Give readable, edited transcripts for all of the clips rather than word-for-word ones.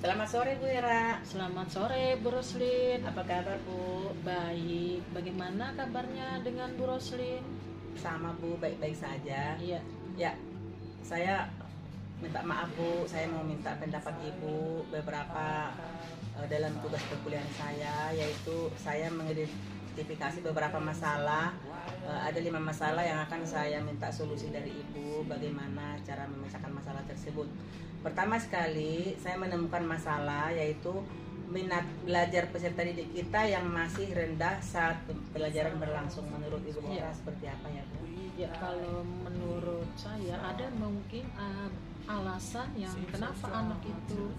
Selamat sore Bu Ira. Selamat sore Bu Roslin. Apa kabar Bu? Baik, bagaimana kabarnya dengan Bu Roslin? Sama Bu, baik-baik saja. Iya. Ya, saya minta maaf Bu, saya mau minta pendapat Ibu beberapa dalam tugas perkuliahan saya, yaitu saya mengidentifikasi beberapa masalah. Ada 5 masalah yang akan saya minta solusi dari Ibu, bagaimana cara memecahkan masalah tersebut. Pertama sekali, saya menemukan masalah yaitu minat belajar peserta didik kita yang masih rendah saat pelajaran berlangsung. Menurut Ibu Ira seperti apa ya Bu? Ya, kalau menurut saya ada mungkin alasan yang kenapa anak itu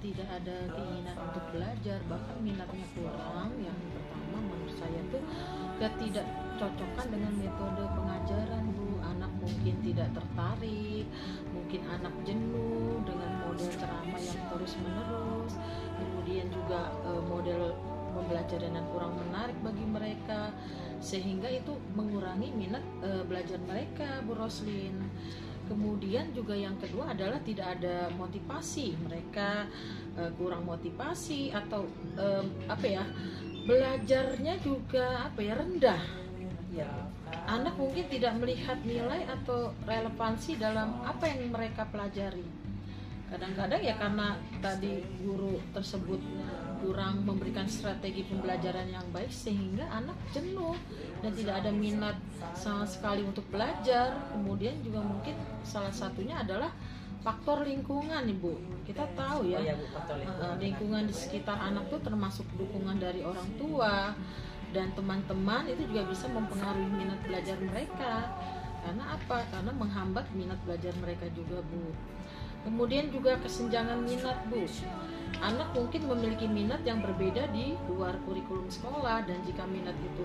tidak ada keinginan untuk belajar, bahkan minatnya kurang. Yang pertama menurut saya itu ketidakcocokan dengan metode pengajaran Bu. Anak mungkin tidak tertarik, mungkin anak jenuh dengan model ceramah yang terus menerus, kemudian juga model pembelajaran yang kurang menarik bagi mereka, sehingga itu mengurangi minat belajar mereka, Bu Roslin. Kemudian juga yang kedua adalah tidak ada motivasi, mereka kurang motivasi atau belajarnya juga rendah. Ya, anak mungkin tidak melihat nilai atau relevansi dalam apa yang mereka pelajari. Kadang-kadang ya karena tadi guru tersebut kurang memberikan strategi pembelajaran yang baik, sehingga anak jenuh dan tidak ada minat sama sekali untuk belajar. Kemudian juga mungkin salah satunya adalah faktor lingkungan, Ibu. Kita tahu ya, lingkungan di sekitar anak tuh termasuk dukungan dari orang tua dan teman-teman, itu juga bisa mempengaruhi minat belajar mereka. Karena apa? Karena menghambat minat belajar mereka juga, Bu. Kemudian juga kesenjangan minat, Bu. Anak mungkin memiliki minat yang berbeda di luar kurikulum sekolah, dan jika minat itu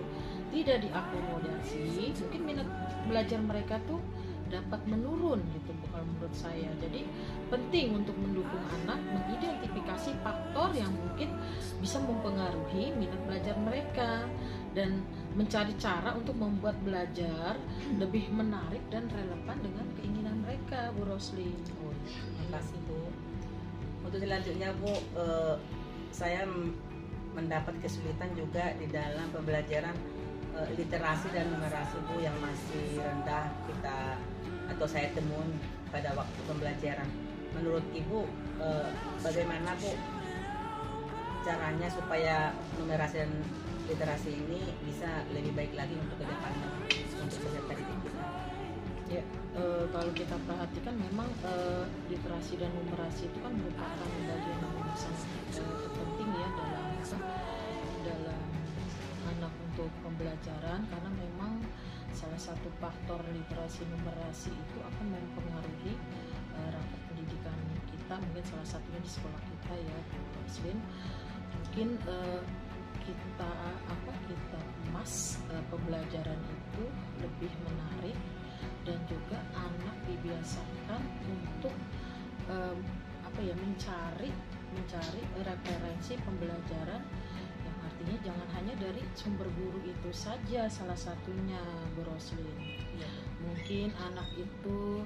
tidak diakomodasi, mungkin minat belajar mereka tuh dapat menurun gitu, kalau menurut saya. Jadi penting untuk mendukung anak mengidentifikasi faktor yang mungkin bisa mempengaruhi minat belajar mereka dan mencari cara untuk membuat belajar lebih menarik dan relevan dengan keinginan mereka, Bu Roslin. Terima kasih Bu. Untuk selanjutnya Bu, saya mendapat kesulitan juga di dalam pembelajaran literasi dan numerasi Bu, yang masih rendah kita atau saya temuin pada waktu pembelajaran. Menurut Ibu bagaimana Bu caranya supaya numerasi dan literasi ini bisa lebih baik lagi untuk kedepannya untuk peserta didik kita? Ya, kalau kita perhatikan memang literasi dan numerasi itu kan merupakan bagian yang sangat penting ya dalam anak untuk pembelajaran, karena memang salah satu faktor literasi numerasi itu akan mempengaruhi rangkap pendidikan kita, mungkin salah satunya di sekolah kita ya, Bu Roslin. Mungkin kita emas pembelajaran itu lebih menarik, dan juga anak dibiasakan untuk mencari referensi pembelajaran yang artinya jangan hanya dari sumber guru itu saja, salah satunya, Bu Roslin. Ya, mungkin anak itu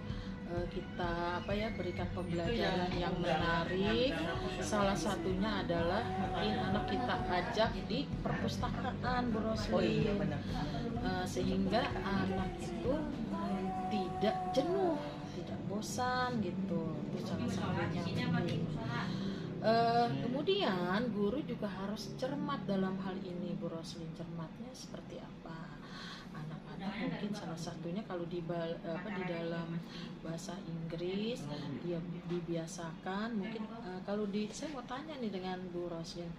kita berikan pembelajaran yang menarik. Salah satunya adalah mungkin anak kita ajak di perpustakaan, Bu Roslin. Oh iya, benar. Sehingga anak itu tidak jenuh, tidak bosan gitu. Itu salah satunya penting. Kemudian guru juga harus cermat dalam hal ini, Bu Roslin. Cermatnya seperti apa? Anak-anak mungkin salah satunya kalau di dalam bahasa Inggris dia dibiasakan, mungkin saya mau tanya nih dengan Bu Roslin,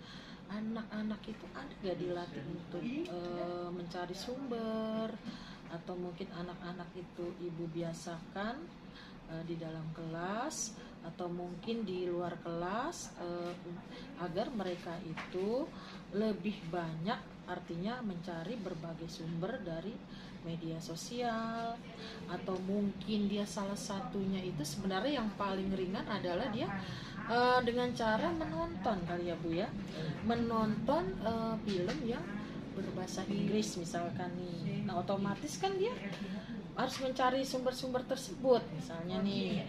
anak-anak itu ada gak dilatih untuk mencari sumber, atau mungkin anak-anak itu ibu biasakan di dalam kelas atau mungkin di luar kelas agar mereka itu lebih banyak artinya mencari berbagai sumber dari media sosial, atau mungkin dia salah satunya itu sebenarnya yang paling ringan adalah dia dengan cara menonton kali ya Bu ya, menonton film yang berbahasa Inggris misalkan nih. Nah otomatis kan dia harus mencari sumber-sumber tersebut. Misalnya nih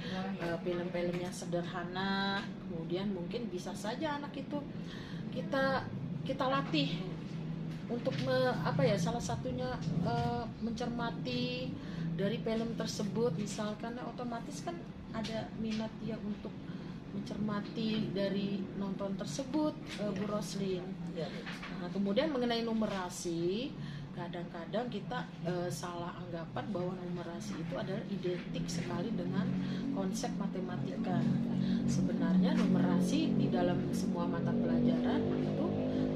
film-film yang sederhana, kemudian mungkin bisa saja anak itu kita latih untuk salah satunya mencermati dari film tersebut misalkan, otomatis kan ada minat dia untuk mencermati dari nonton tersebut, Bu Roslin. Nah, kemudian mengenai numerasi, kadang-kadang kita salah anggapan bahwa numerasi itu adalah identik sekali dengan konsep matematika. Sebenarnya numerasi di dalam semua mata pelajaran itu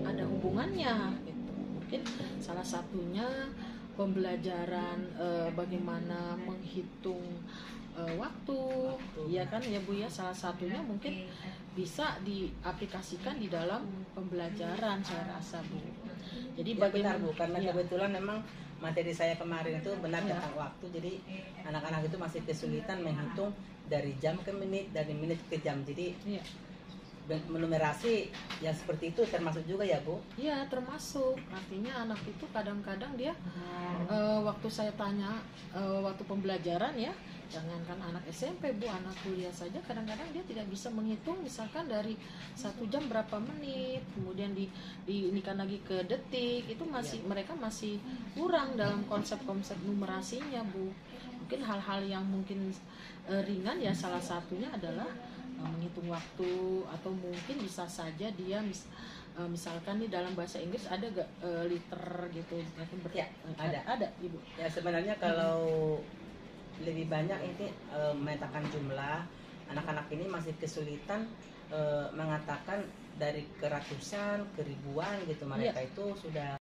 ada hubungannya gitu. Mungkin salah satunya pembelajaran bagaimana menghitung waktu, ya kan ya Bu ya, salah satunya mungkin bisa diaplikasikan di dalam pembelajaran, saya rasa Bu. Jadi Ya, benar Bu, karena ya, kebetulan memang materi saya kemarin itu benar tentang waktu. Jadi anak-anak itu masih kesulitan menghitung dari jam ke menit, dari menit ke jam. Jadi ya. menumerasi yang seperti itu termasuk juga ya Bu? Iya, termasuk. Artinya anak itu kadang-kadang dia waktu saya tanya waktu pembelajaran ya, jangankan anak SMP Bu, anak kuliah saja kadang-kadang dia tidak bisa menghitung misalkan dari 1 jam berapa menit, kemudian diinikan lagi ke detik, itu masih mereka masih kurang dalam konsep-konsep numerasinya Bu. Mungkin hal-hal yang mungkin ringan ya, salah satunya adalah menghitung waktu, atau mungkin bisa saja dia misalkan nih dalam bahasa Inggris ada gak liter gitu Ya, ada Ibu. Ya, sebenarnya kalau lebih banyak ini memetakan jumlah, anak-anak ini masih kesulitan mengatakan dari keratusan ke ribuan gitu. Mereka itu sudah